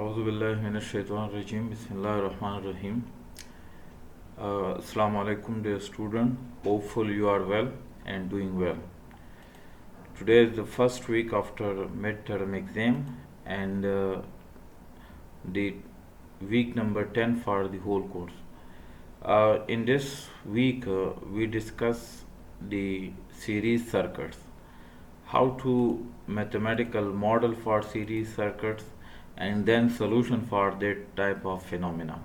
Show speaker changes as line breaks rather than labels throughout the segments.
Auzubillahiminash-shaytanir-rajim. Bismillahir-Rahmanir-Rahim. Assalamu alaikum, dear student. Hopefully you are well and doing well. Today is the first week after midterm exam and the week number 10 for the whole course. In this week, we discuss the series circuits, how to mathematical model for series circuits, and then solution for that type of phenomena.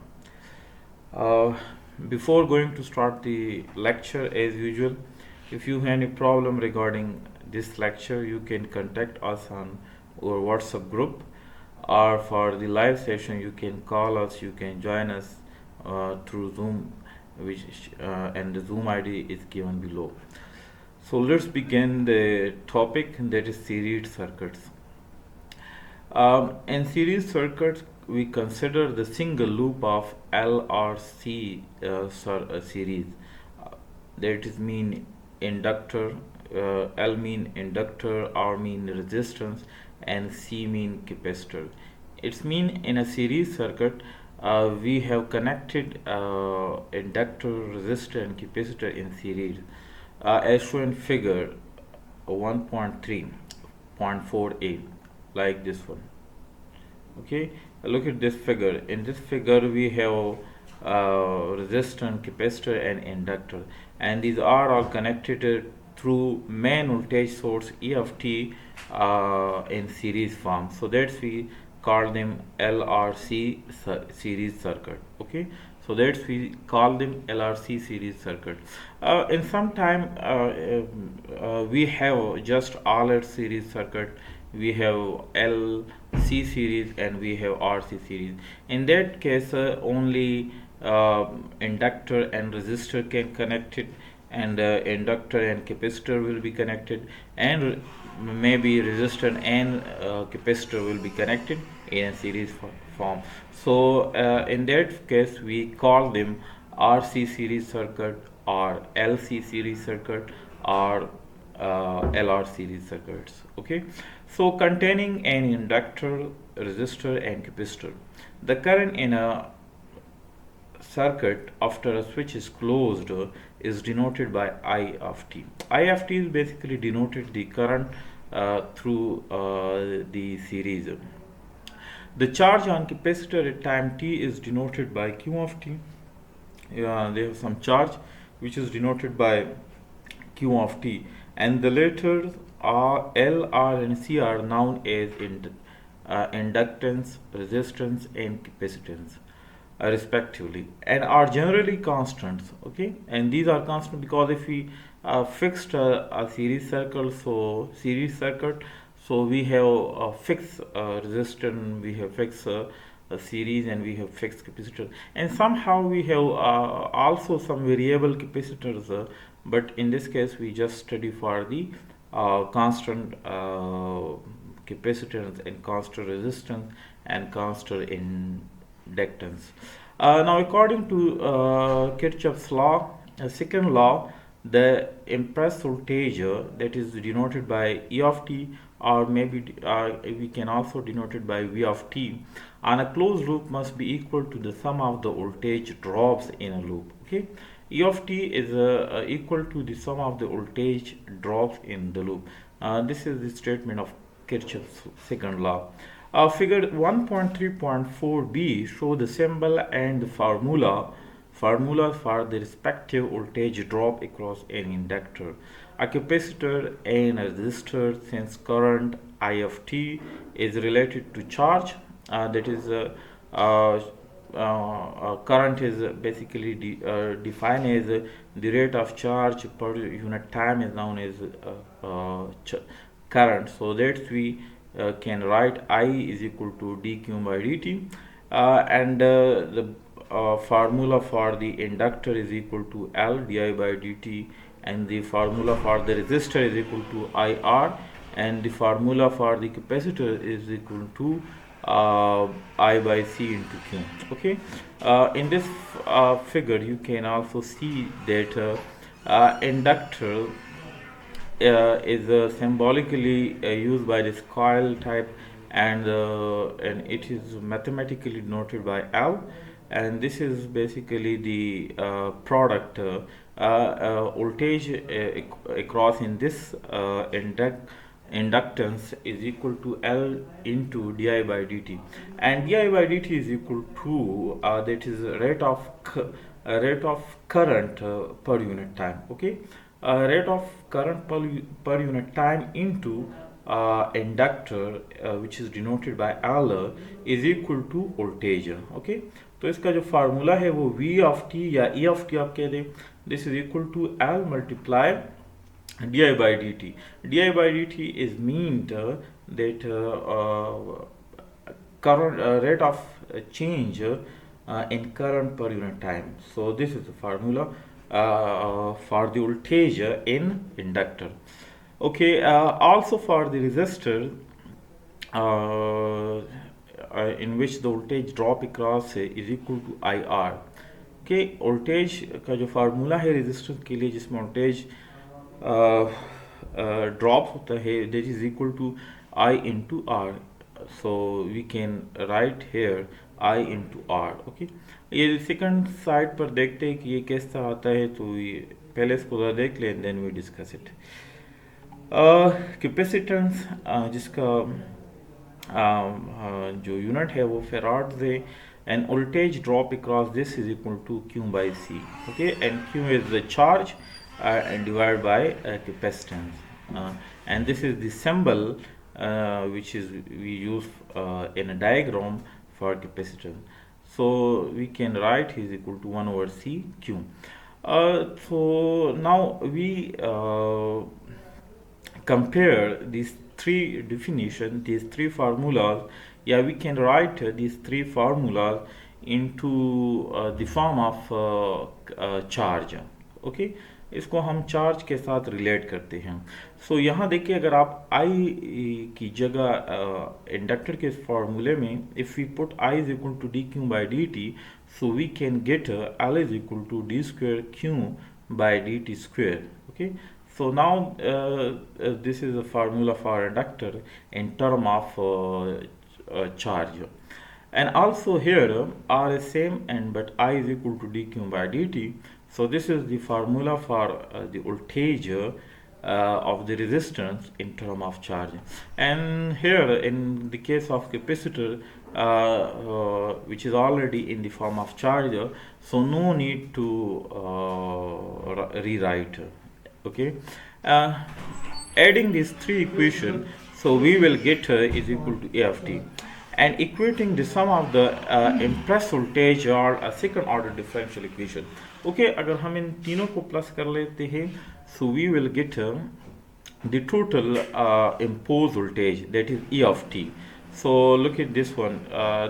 Before going to start the lecture, as usual, if you have any problem regarding this lecture, you can contact us on our WhatsApp group, or for the live session you can call us, you can join us through Zoom, and the Zoom ID is given below. So let's begin the topic, that is series circuits. In series circuits, we consider the single loop of LRC series. That is mean inductor, L mean inductor, R mean resistance, and C mean capacitor. It's mean in a series circuit, we have connected inductor, resistor, and capacitor in series, as shown in figure 1.3.4a, like this one. Okay, look at this figure. In this figure we have resistor, capacitor, and inductor, and these are all connected through main voltage source E of t in series form. So that's we call them LRC series circuit. Okay, so that's we call them LRC series circuit. In some time we have just all series circuit. We have LC series and we have RC series. In that case, only inductor and resistor can connect it, and inductor and capacitor will be connected, and maybe resistor and capacitor will be connected in a series form. So in that case we call them RC series circuit, or LC series circuit, or LR series circuits. Okay, so containing an inductor, resistor, and capacitor. The current in a circuit after a switch is closed is denoted by I of t. I of t is basically denoted the current through the series. The charge on capacitor at time t is denoted by Q of t. They have some charge which is denoted by Q of t, and the letters R, L, R, and C are known as inductance, resistance, and capacitance, respectively, and are generally constants. Okay, and these are constant because if we fixed a series circuit, so we have a fixed resistance, we have fixed a series, and we have fixed capacitor, and somehow we have also some variable capacitors, but in this case we just study for the constant capacitance and constant resistance and constant inductance. Now according to Kirchhoff's law, second law, the impulse voltage that is denoted by E of t, or maybe we can also denote it by V of t, on a closed loop must be equal to the sum of the voltage drops in a loop. Okay, E of t is equal to the sum of the voltage drops in the loop. This is the statement of Kirchhoff's second law. Figure 1.3.4b show the symbol and the formula for the respective voltage drop across an inductor, a capacitor, and a resistor. Since current I of t is related to charge, that is current is basically defined as the rate of charge per unit time is known as current. So that we can write I is equal to dq by dt, and the formula for the inductor is equal to L di by dt, and the formula for the resistor is equal to IR, and the formula for the capacitor is equal to I by C into Q. Okay, in this figure you can also see that inductor is symbolically used by this coil type and it is mathematically denoted by L, and this is basically the product voltage across in this inductance is equal to L into di by dt, and di by dt is equal to that is rate of current per unit time. Okay, rate of current per unit time into inductor which is denoted by L is equal to voltage. Okay, तो इसका जो formula है वो V of t या E of t आप कह दें, this is equal to L multiply di by dt. Di by dt is mean that current rate of change in current per unit time. So this is the formula for the voltage in inductor. Okay, also for the resistor in which the voltage drop across is equal to IR. Okay, voltage का जो formula है resistance के लिए जिसमें voltage drop होता है that is equal to I into R. So we can write here I into R. Okay, ये second side पर देखते हैं कि ये किस तरह आता है, तो ये पहले इसको ज़रा देख लें then we discuss it. Capacitance जिसका जो यूनिट है वो फेराड्स है, and voltage drop across this is equal to Q by C. Okay, and Q is the charge and divided by capacitance, and this is the symbol which is we use in a diagram for capacitance. So we can write is equal to 1 over C Q. So now we compare these three definitions, these three formulas. Yeah, we can write these three formulas into the form of charge. Okay, इसको हम charge के साथ relate करते हैं. सो यहाँ देखिए, अगर आप I की जगह इंडक्टर के फार्मूले में if we put I is equal to d q by d t, so we can get L is equal to d square q by d t square. Okay, so now this is a formula for inductor in term of charge, and also here R is same and but I is equal to dq by dt. So this is the formula for the voltage of the resistance in term of charge. And here in the case of capacitor which is already in the form of charge, so no need to rewrite. Okay, adding these three equations, so we will get is equal to A of t, and equating the sum of the impressed voltage or a second order differential equation. Okay, अगर हम इन तीनों को plus कर लेते हैं, so we will get the total imposed voltage, that is E of t. So look at this one.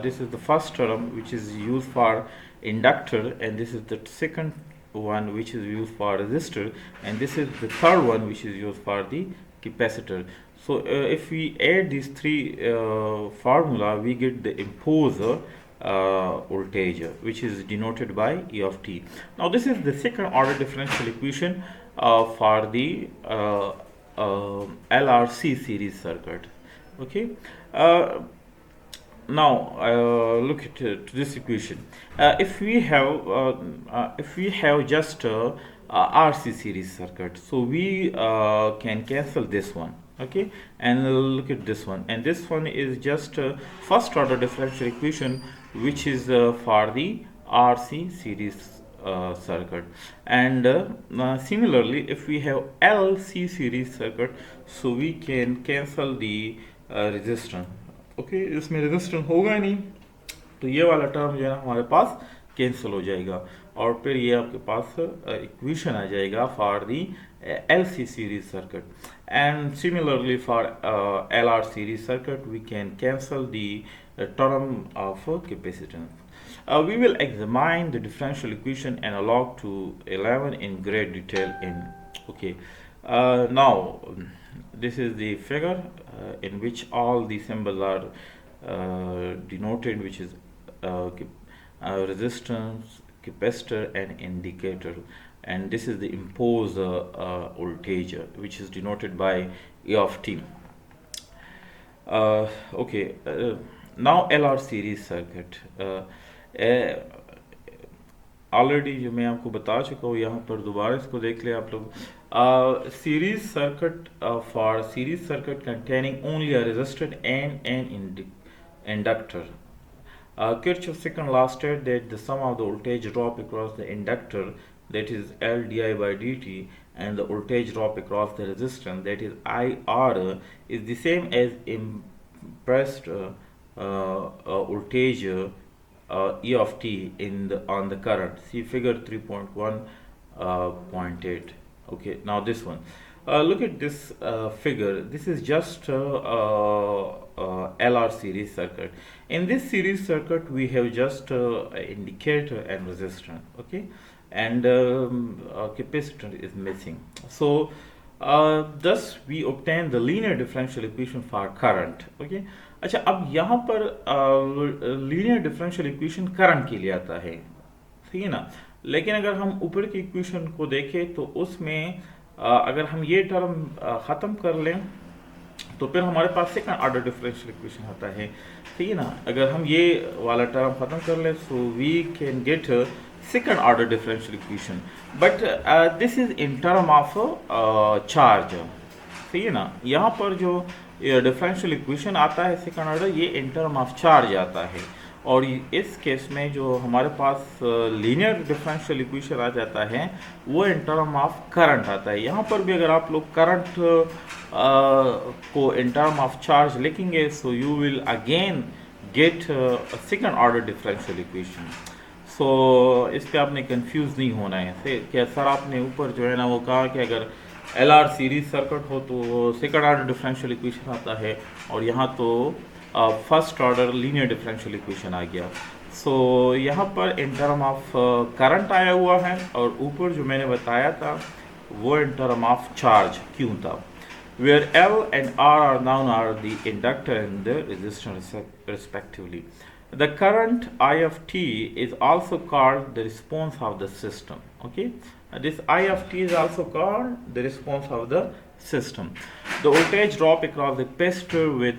This is the first term which is used for inductor, and this is the second one which is used for resistor, and this is the third one which is used for the capacitor. So if we add these three formula, we get the imposed voltage which is denoted by E of t. Now this is the second order differential equation for the LRC series circuit. Okay, now look at this equation. If we have just RC series circuit, so we can cancel this one. Okay, and look at this one, and this one is just first order differential equation which is for the RC series circuit. And similarly, if we have LC series circuit, so we can cancel the resistance. Okay, इसमें resistance होगा नहीं, तो ये वाला term जो है ना हमारे पास कैंसिल हो जाएगा, और फिर ये आपके पास इक्वेशन आ जाएगा for the LC series circuit. And similarly for LR series circuit we can cancel the term of capacitance. We will examine the differential equation analog to 11 in great detail in. Okay, now this is the figure in which all the symbols are denoted, which is resistance, capacitor and indicator, and this is the imposed voltage which is denoted by E of t. Okay, now LR series circuit. Already जो मैं आपको बता चुका हूँ, यहाँ पर दोबारा इसको देख ले आप लोग. Series circuit, for series circuit containing only a resistor and an inductor. Kirchhoff's second law states that the sum of the voltage drop across the inductor, that is L di by dt, and the voltage drop across the resistance, that is IR, is the same as impressed voltage E of t on the current. See figure 3.1.8. Okay, now this one. Look at this figure. This is just LR series circuit. In this series circuit, we have just indicator and resistor. Okay, and capacitor is missing. So thus we obtain the linear differential equation for current. Okay. अच्छा, अब यहाँ पर linear differential equation current के लिए आता है, ठीक है ना. लेकिन अगर हम ऊपर की इक्वेशन को देखें तो उसमें अगर हम ये टर्म ख़त्म कर लें तो फिर हमारे पास सेकंड ऑर्डर डिफरेंशियल इक्वेशन आता है, ठीक है ना. अगर हम ये वाला टर्म ख़त्म कर लें so we can get second order differential equation, but this is in term of charge, ठीक है ना. यहाँ पर जो डिफरेंशियल इक्वेशन आता है सेकंड ऑर्डर, ये इन टर्म ऑफ चार्ज आता है. और इस केस में जो हमारे पास लीनियर डिफरेंशियल इक्वेशन आ जाता है वो इन टर्म ऑफ करंट आता है. यहाँ पर भी अगर आप लोग करंट को इन टर्म ऑफ चार्ज लिखेंगे so you will again get second order differential equation. So इस पर आपने कंफ्यूज नहीं होना है. क्या सर आपने ऊपर जो है ना वो कहा कि अगर LR सीरीज सर्किट हो तो सेकंड ऑर्डर डिफरेंशियल इक्वेशन आता है, और यहाँ तो first order linear differential equation आ गया. सो यहाँ पर इन टर्म ऑफ करंट आया हुआ है, और ऊपर जो मैंने बताया था वो इन टर्म ऑफ चार्ज क्यों था. Where L and R are known are the inductor and the resistor respectively. The current I of t is also called the response of the system. Okay, this I of t is also called the response of the system. The voltage drop across the capacitor with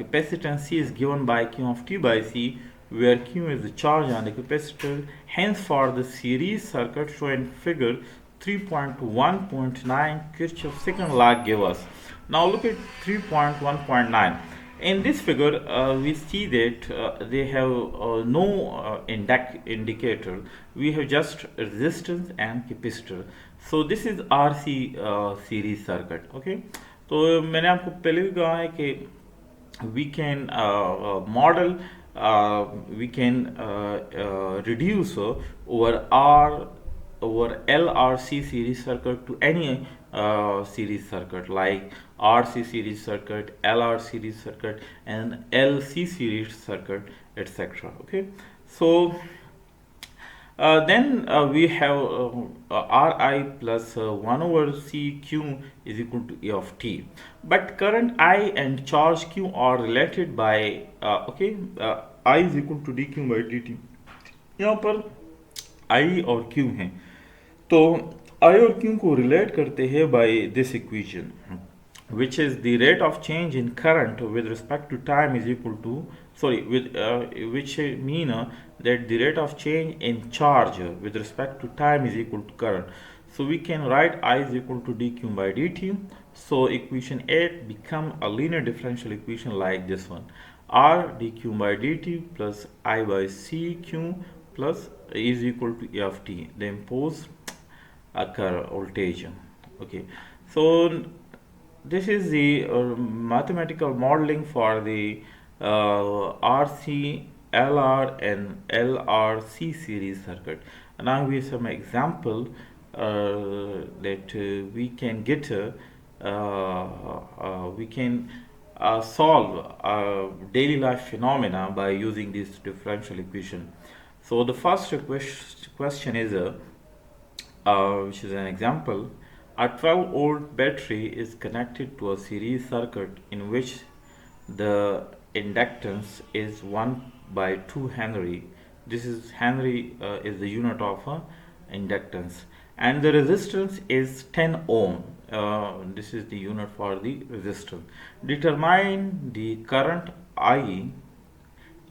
capacitance C is given by Q of t by C, where Q is the charge on the capacitor. Hence, for the series circuit shown in figure 3.1.9, Kirchhoff's second law give us. Now look at 3.1.9. In this figure, we see that they have no indicator. We have just resistance and capacitor. So this is RC series circuit. Okay. तो मैंने आपको पहले भी कहा है कि we can model, we can reduce over LRC series circuit to any series circuit like RC series circuit, LR series circuit, and LC series circuit, etc. Okay, so then we have Ri plus 1 over Cq is equal to E of t. But current I and charge Q are related by I is equal to dq by dt. यहाँ पर I और Q हैं, तो I और Q को relate करते हैं by this equation, which is the rate of change in current with respect to time is equal to, which mean that the rate of change in charge with respect to time is equal to current. So we can write I is equal to dq by dt. So equation 8 become a linear differential equation like this one. R dq by dt plus I by Cq plus is equal to E of t, the imposed voltage. Okay, so this is the mathematical modeling for the RC, LR and LRC series circuit. Now we have some example that we can get, we can solve daily life phenomena by using this differential equation. So the first question is, which is an example. A 12-volt battery is connected to a series circuit in which the inductance is 1 by 2 Henry. This is Henry is the unit of inductance, and the resistance is 10 ohm. This is the unit for the resistor. Determine the current I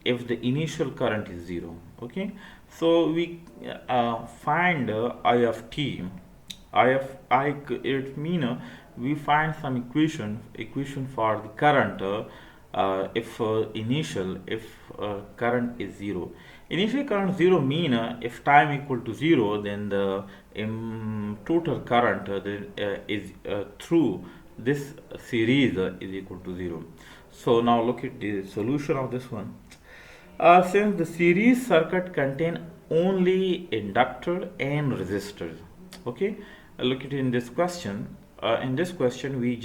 if the initial current is 0. Okay, so we find I of t. I of I, it mean we find some equation for the current if initial, if current is 0. Initial current 0 mean if time equal to 0, then the total current is through this series is equal to 0. So now look at the solution of this one. Since the series circuit contain only inductor and resistors, okay, look at in this question. In this question, we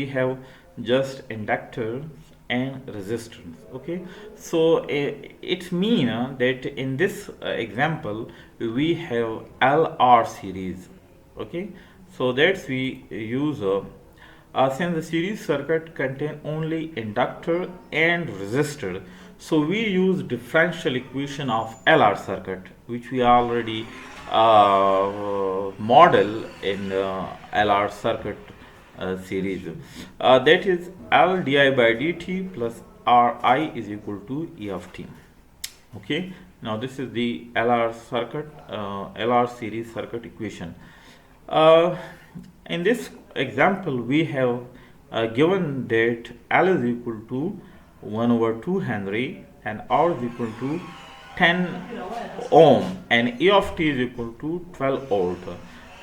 have just inductors and resistors. Okay, so it means that in this example we have LR series. Okay, so that's we use since the series circuit contain only inductor and resistor, so we use differential equation of LR circuit, which we already model in LR circuit series. That is L di by dt plus Ri is equal to E of t. Okay, now this is the LR circuit, LR series circuit equation. In this example, we have given that L is equal to 1 over 2 Henry and R is equal to 10 ohm and E of t is equal to 12 volt.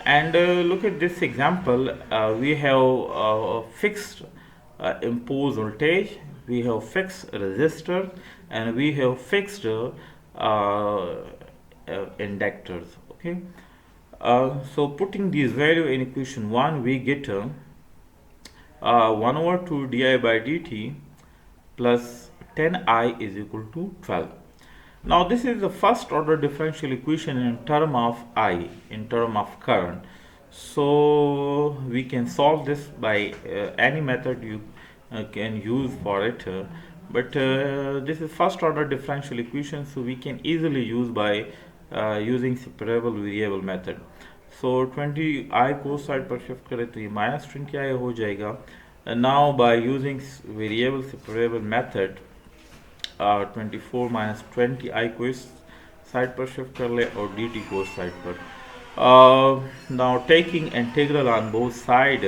And look at this example, we have fixed imposed voltage, we have fixed resistor, and we have fixed inductors. Okay, so putting these value in equation 1, we get 1 over 2 di by dt plus 10I is equal to 12. Now this is the first order differential equation in term of I, in term of current. So we can solve this by any method you can use for it. But this is first order differential equation, so we can easily use by using separable variable method. So 20I को side पर shift करें तो ये minus 20I हो जाएगा. Now by using variable separable method, 24 minus 20I को इस side पर शिफ्ट कर ले और dt को उस साइड पर. Now taking integral on both side,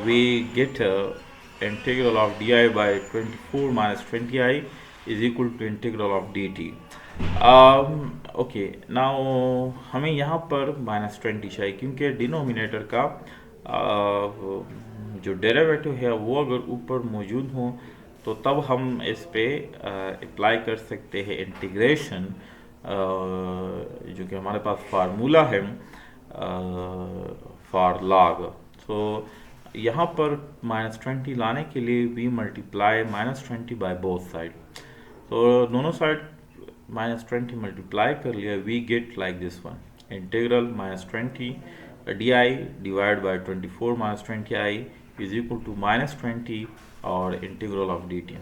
we get integral of di by 24 minus 20I is equal to integral of dt. Okay, now हमें यहाँ पर माइनस 20 चाहिए क्योंकि डिनोमिनेटर का जो डेरिवेटिव है वो अगर ऊपर मौजूद हो तो तब हम इस पे अप्लाई कर सकते हैं इंटीग्रेशन, जो कि हमारे पास फार्मूला है फॉर लॉग. तो यहाँ पर माइनस 20 लाने के लिए we multiply minus 20 by both side. तो दोनों साइड माइनस 20 मल्टीप्लाई कर लिया, we get like this one, integral minus 20 di divided by 24 minus 20I is equal to minus 20 or integral of dt.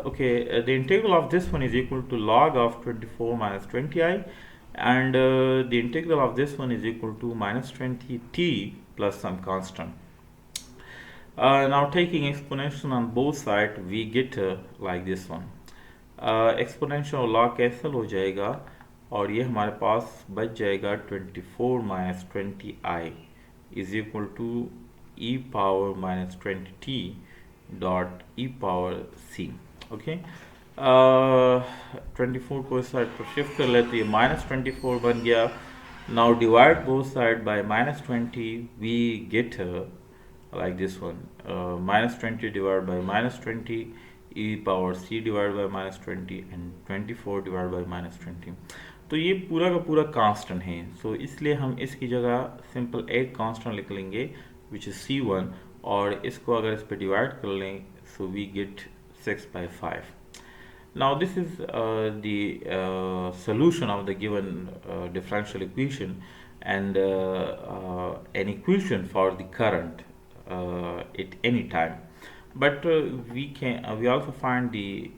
Okay, the integral of this one is equal to log of 24 minus 20I, and the integral of this one is equal to minus 20t plus some constant. Now taking exponential on both sides, we get like this one. Exponential log cancel हो जाएगा और ये हमारे पास बच जाएगा 24 minus 20I is equal to e power minus 20t dot e power c. Okay, 24 को इस साइड पर शिफ्ट कर लेते हैं, माइनस 24 बन गया. Now divide both side by minus 20, we get like this one, minus 20 divided by minus 20 e power c divided by minus 20 and 24 divided by minus 20. तो ये पूरा का पूरा कांस्टेंट है, सो इसलिए हम इसकी जगह सिंपल एक कांस्टेंट लिख लेंगे विच इज c1, और इसको अगर इस पे डिवाइड कर लें so we gate 6 by 5. Now this is the solution of the given differential equation and an equation for the current at any time. But we also find the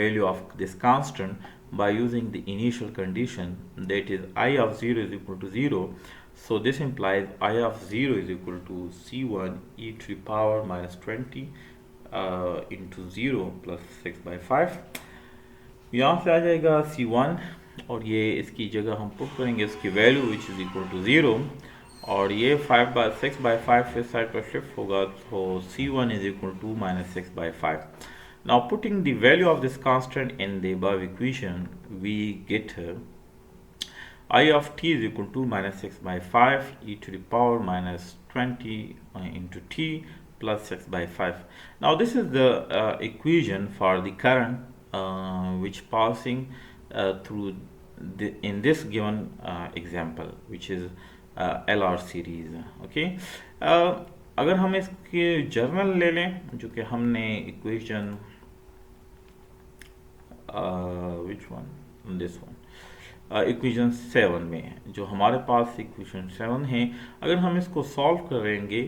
value of this constant by using the initial condition, that is I of 0 is equal to 0. So this implies I of 0 is equal to c1 e to the power minus 20 into 0 plus 6 by 5. यहाँ से आ जाएगा c1 और ये इसकी जगह हम put करेंगे इसकी value which is equal to 0 और ये 6/5 इस साइड पर शिफ्ट होगा तो c1 is equal to minus 6/5. Now putting the value of this constant in the above equation, we get I of t is equal to minus 6/5 e to the power minus 20 into t plus 6/5. Now this is the equation for the current which passing through in this given example, which is LR series. Okay, अगर हम इसके journal ले लें जो कि हमने equation which one, this one, equation 7 में जो हमारे पास इक्वेशन 7 है, अगर हम इसको सॉल्व करेंगे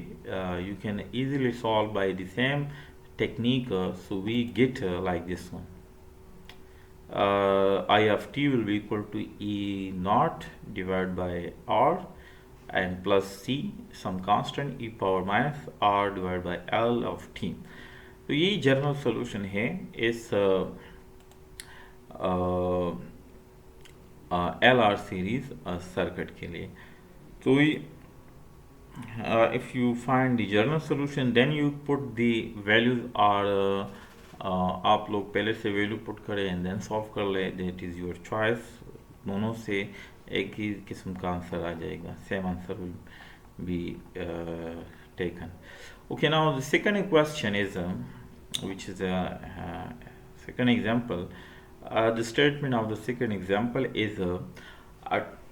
you can easily solve by the same technique. So we get like this one. I of t will be equal to E naught divided by R and plus C, some constant, e power minus R divided by L of t. तो ये general solution है इस LR series circuit के लिए. So if you find the general solution, then you put the values are आप लोग पहले से वैल्यू पुट करें एंड देन सॉल्व कर ले. That is your choice. दोनों से एक ही किस्म का आंसर आ जाएगा. Same answer will be taken. Okay, now the second question is which is a second example. The statement of the second example is a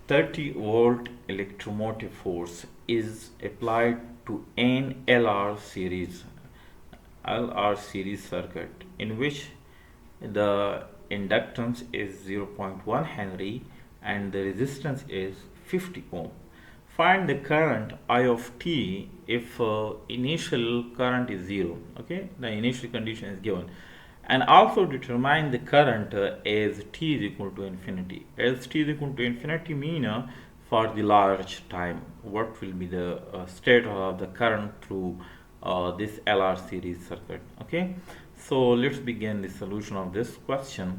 30-volt electromotive force is applied to an LR series circuit in which the inductance is 0.1 Henry and the resistance is 50 ohm. Find the current I of t if initial current is 0. Okay, the initial condition is given, and also determine the current as t is equal to infinity. As t is equal to infinity mean for the large time what will be the state of the current through this LR series circuit. Okay, so let's begin the solution of this question.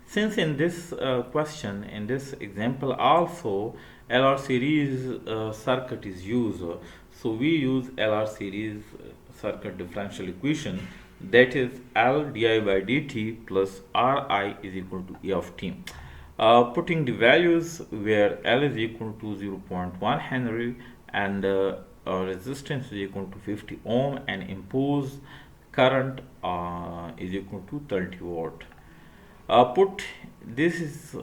Since in this question, in this example also LR series circuit is used, so we use LR series circuit differential equation, that is L di by dt plus Ri is equal to E of t. Putting the values where L is equal to 0.1 Henry and resistance is equal to 50 ohm and impose current is equal to 30 volt. Put this is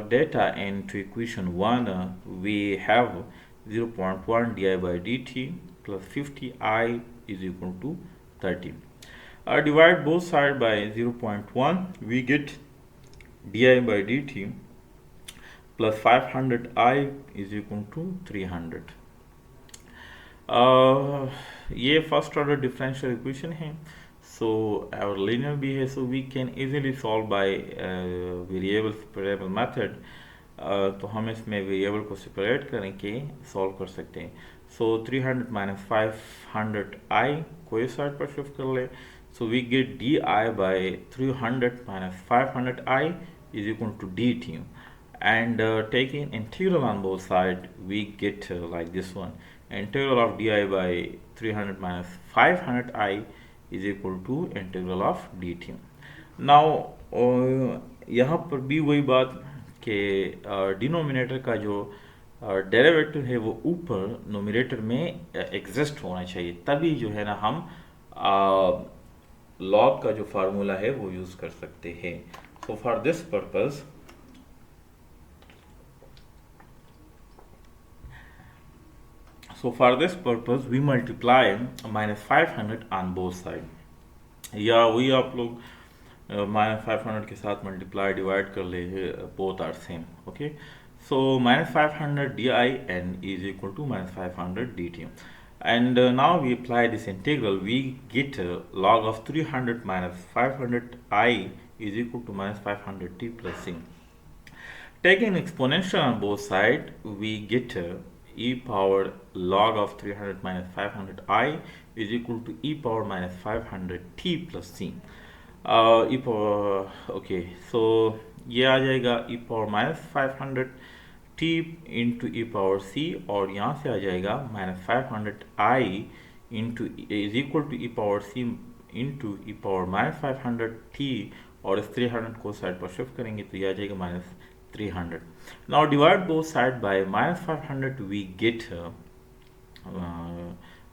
data into equation 1. We have 0.1 di by dt plus 50 I is equal to 30. Divide both sides by 0.1. We get di by dt plus 500 I is equal to 300. ये first order differential equation है. सो और linear भी है, so we can easily solve by variable separable method. तो हम इसमें variable को separate करके सॉल्व कर सकते हैं. सो 300 माइनस 500 आई को इस साइड पर शिफ्ट कर ले. So we get d I by 300 minus 500 I is equal to d t, and taking integral on both sides we get like this one. Integral of di by 300 minus 500 I is equal to integral of dt. Now यहाँ पर भी वही बात कि denominator का जो derivative है वो ऊपर नोमिनेटर में एग्जिस्ट होना चाहिए, तभी जो है ना हम लॉग का जो फार्मूला है वो यूज कर सकते हैं. So for this purpose we multiply minus 500 on both sides. या वही आप लोग minus 500 के साथ multiply divide कर ले, both are same. Okay, so minus 500 di n is equal to minus 500 dt, and now we apply this integral. We get log of 300 minus 500 I is equal to minus 500 t plus c. Taking exponential on both sides, we get e power log of 300 minus 500 I is equal to e power minus 500 t plus c. E power okay, so ये आ जाएगा e power minus 500 t into e power c, और यहाँ से आ जाएगा minus 500 I into is equal to e power c into e power minus 500 t, और इस 300 को साइड पर शिफ्ट करेंगे तो ये आ जाएगा minus 300. Now divide both side by minus 500 we get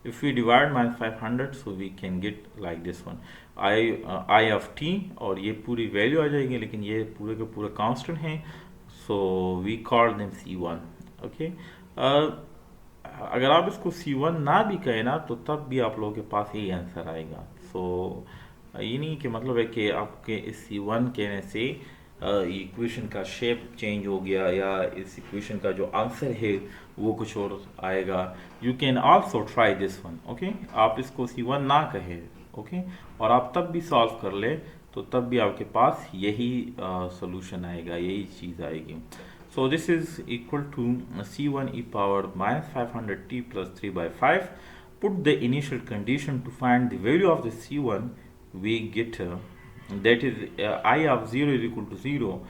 if we divide minus 500, so we can get like this one I of t, और ये पूरी वैल्यू आ जाएगी, लेकिन ये पूरे के पूरे कांस्टेंट हैं, so we call them c1. Okay, अगर आप इसको c1 ना भी कहें ना तो तब भी आप लोगों के पास यही आंसर आएगा. so ये नहीं कि मतलब है कि आपके इस c1 कहने से इक्वेशन का शेप चेंज हो गया या इस इक्वेशन का जो आंसर है वो कुछ और आएगा. You can also try this one. Okay, आप इसको C1 ना कहे, ओके, और आप तब भी सॉल्व कर ले तो तब भी आपके पास यही सोल्यूशन आएगा, यही चीज़ आएगी. So this is equal to C1 e power minus 500 t plus 3 by 5. Put the initial condition to find the value of the C1. We get that is I of 0 is equal to 0.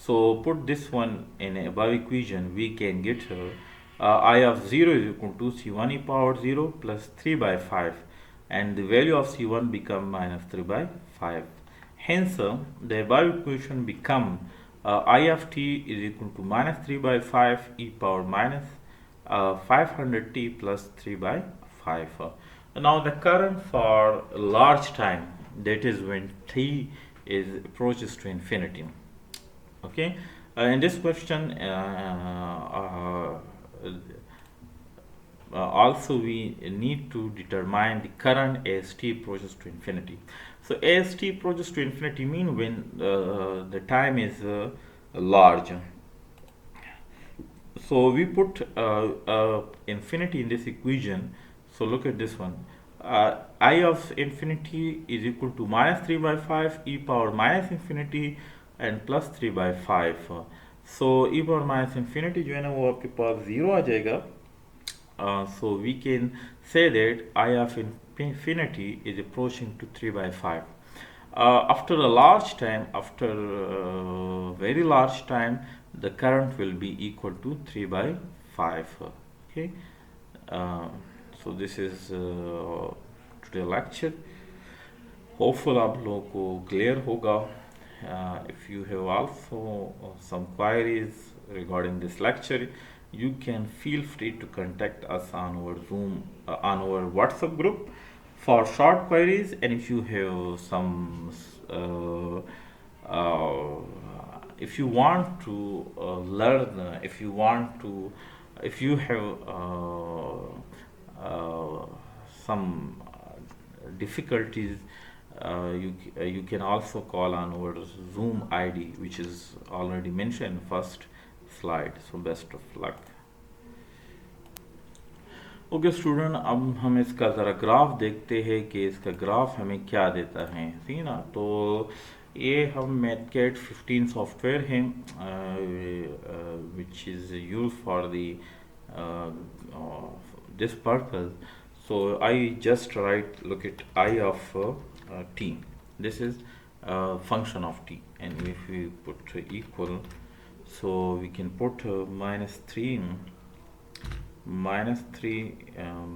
So put this one in above equation, we can get I of 0 is equal to C1 e power 0 plus 3 by 5, and the value of C1 become minus 3 by 5. Hence the above equation become I of t is equal to minus 3 by 5 e power minus 500 t plus 3 by 5. Now the current for large time, that is when t is approaches to infinity. Okay, in this question also we need to determine the current as t approaches to infinity. So as t approaches to infinity mean when the time is large. So we put infinity in this equation. So look at this one. I of infinity is equal to minus 3 by 5 e power minus infinity and plus 3 by 5. So e power minus infinity जो है ना वो आपके पास 0 आ जाएगा. So we can say that I of infinity is approaching to 3 by 5. After a large time, after very large time, the current will be equal to 3 by 5. Okay. So this is today lecture. Hopeful आप लोगों को clear होगा. If you have also some queries regarding this lecture, you can feel free to contact us on our Zoom, on our WhatsApp group for short queries. And if you have some if you want to learn, if you want to, if you have some difficulties, you can also call on our Zoom ID, which is already mentioned in first slide. So best of luck. Okay student, अब हम इसका ज़रा graph देखते हैं कि इसका graph हमें क्या देता है. ठीक ना, तो ये हम मैथकैट 15 सॉफ्टवेयर हैं which is use for the this purpose. So I just write, look at I of t. This is function of t, and if we put equal, so we can put minus 3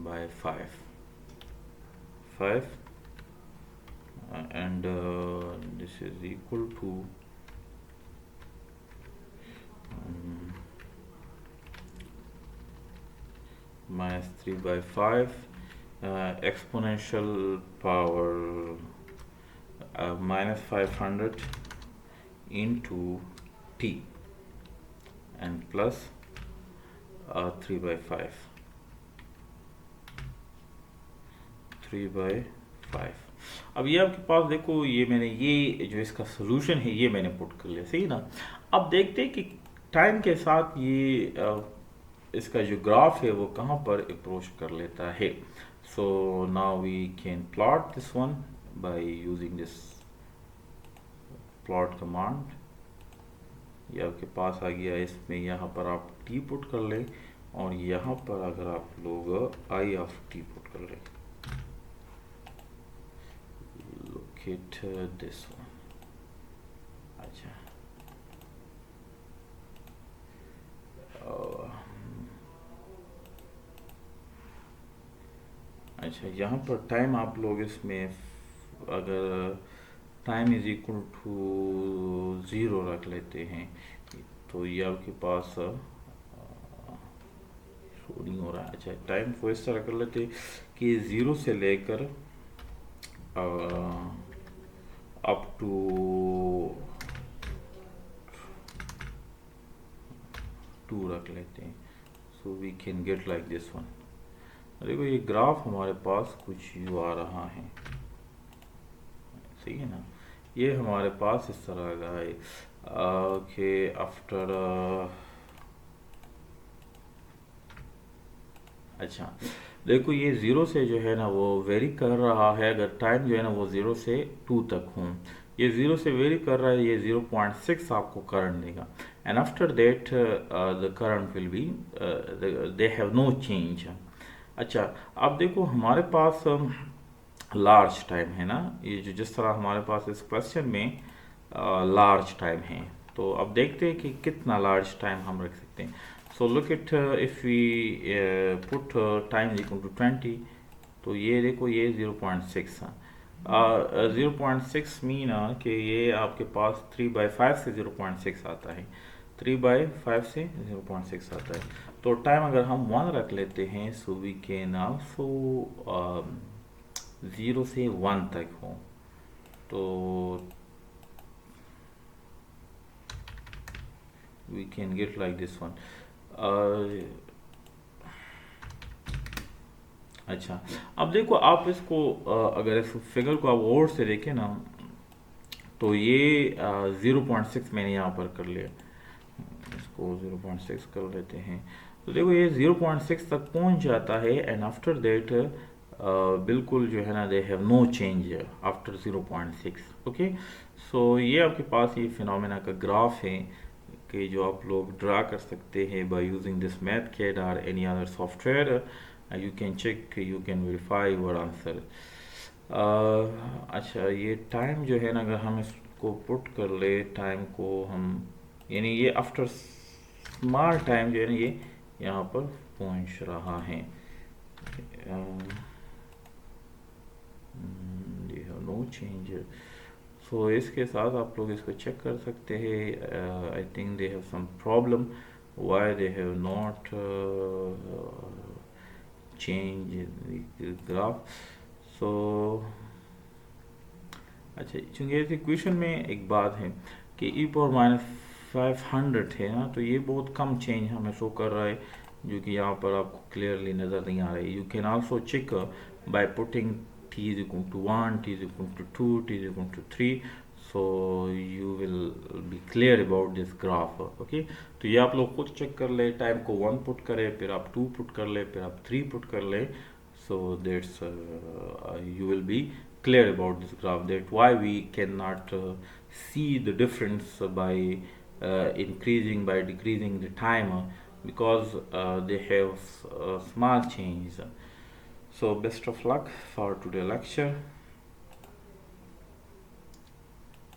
by 5 and this is equal to minus 3 by 5 exponential power minus 500 into t and plus 3 by 5. अब ये आपके पास देखो, ये मैंने ये जो इसका solution है ये मैंने पुट कर लिया. सही ना. अब देखते हैं कि टाइम के साथ ये इसका जो ग्राफ है वो कहाँ पर अप्रोच कर लेता है. So now we can plot this one by using this plot command. ये आपके पास आ गया. इसमें यहाँ पर आप t पुट कर लें और यहाँ पर अगर आप लोग आई ऑफ टी पुट कर लें, लोकेट दिस वन। अच्छा अच्छा, यहाँ पर टाइम आप लोग इसमें अगर time is equal to zero रख लेते हैं तो ये आपके पास नहीं हो रहा है। अच्छा, टाइम को इस तरह कर लेते कि ज़ीरो से लेकर अप टू टू रख लेते हैं, so we can get like this one. देखो ये ग्राफ हमारे पास कुछ यू आ रहा है, सही है ना। ये हमारे पास इस तरह का है कि आफ्टर अच्छा देखो ये ज़ीरो से जो है ना वो वेरी कर रहा है, अगर टाइम जो है ना वो ज़ीरो से टू तक हूँ, ये ज़ीरो से वेरी कर रहा है, ये 0.6 आपको करंट देगा। And after that the current will be they have no change. अच्छा अब देखो हमारे पास लार्ज टाइम है ना, ये जो जिस तरह हमारे पास इस क्वेश्चन में लार्ज टाइम है, तो अब देखते हैं कि कितना लार्ज टाइम हम रख सकते हैं। So look it if we put time equal to 20, तो ये देखो ये 0.6 है। 0.6 मीन कि ये आपके पास 3/5 से 0.6 आता है, 3/5 से 0.6 आता है। तो टाइम अगर हम 1 रख लेते हैं, सो वी कैन आल्सो 0 से 1 तक हो, तो we can get like this one। अच्छा अब देखो आप इसको अगर इस फिगर को आप और से देखें ना, तो ये 0.6 मैंने यहाँ पर कर लिया, इसको 0.6 कर लेते हैं, तो देखो ये 0.6 तक पहुँच जाता है। एंड आफ्टर दैट बिल्कुल जो है ना they have no change after 0.6। Okay, so ये आपके पास ये फिनोमेना का ग्राफ है कि जो आप लोग ड्रा कर सकते हैं बाय यूजिंग दिस मैथकैड और any other software. You can check, you can verify your answer. अच्छा ये टाइम जो है ना अगर हम इसको पुट कर ले, टाइम को हम यानी ये आफ्टर स्मॉल टाइम जो है ना ये यहाँ पर पहुँच रहा है, they have no change. So इसके साथ आप लोग इसको चेक कर सकते हैं। I think they have some problem why they have not change graph. So अच्छा चूँकि इस इक्वेशन में एक बात है कि e⁻500 है ना, तो ये बहुत कम चेंज हमें शो कर रहा है, जो कि यहाँ पर आपको क्लियरली नज़र नहीं आ रही। You can also check by putting t is equal to 1, t is equal to 2, t is equal to 3, so you will be clear about this graph। okay, तो ये आप लोग खुद चेक कर ले, टाइम को 1 पुट करें, फिर आप 2 पुट कर ले, फिर आप 3 पुट कर ले, so that's you will be clear about this graph, that why we cannot see the difference by increasing by decreasing the time, because they have small change। So best of luck for today's lecture.